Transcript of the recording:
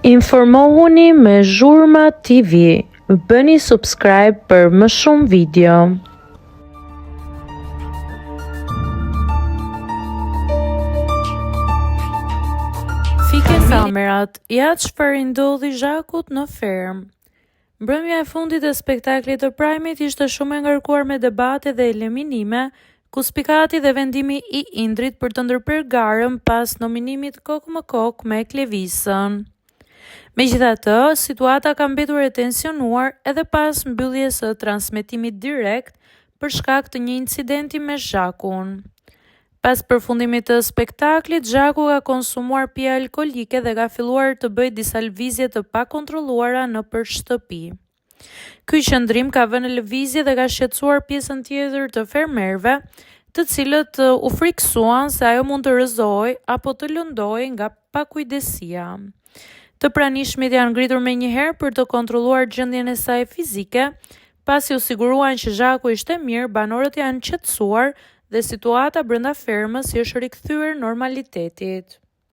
Informohuni me Zhurma TV. Bëni subscribe për më shumë video. Fike kamerat, ja çfarë ndodhi Zhakut në fermë. Mbrëmja e fundit e spektaklit të Prime-it ishte shumë e ngarkuar me debate dhe eliminime, ku spikati dhe vendimi i Indrit për të ndërprerë garën pas nominimit kokë më kokë me Klevisën. Megjithatë, situata ka mbetur e tensionuar edhe pas mbylljes së transmetimit direkt për shkak të një incidenti me Zhakun. Pas përfundimit të spektaklit, Zhaku ka konsumuar pije alkolike dhe ka filluar të bëjë disa lëvizje të pakontrolluara nëpër shtëpi. Ky qëndrim ka vënë lëvizje dhe ka shqetësuar pjesën tjetër të fermerëve, të cilët u friksuan se ajo mund të rrëzohej apo të lëndojë nga pakujdesia. Të pranishmit janë ngritur menjëherë për të kontrolluar gjendjen e saj fizike, pasi u siguruan që Zhaku ishte mirë, banorët janë qetësuar dhe situata brenda fermës i është rikthyer normalitetit.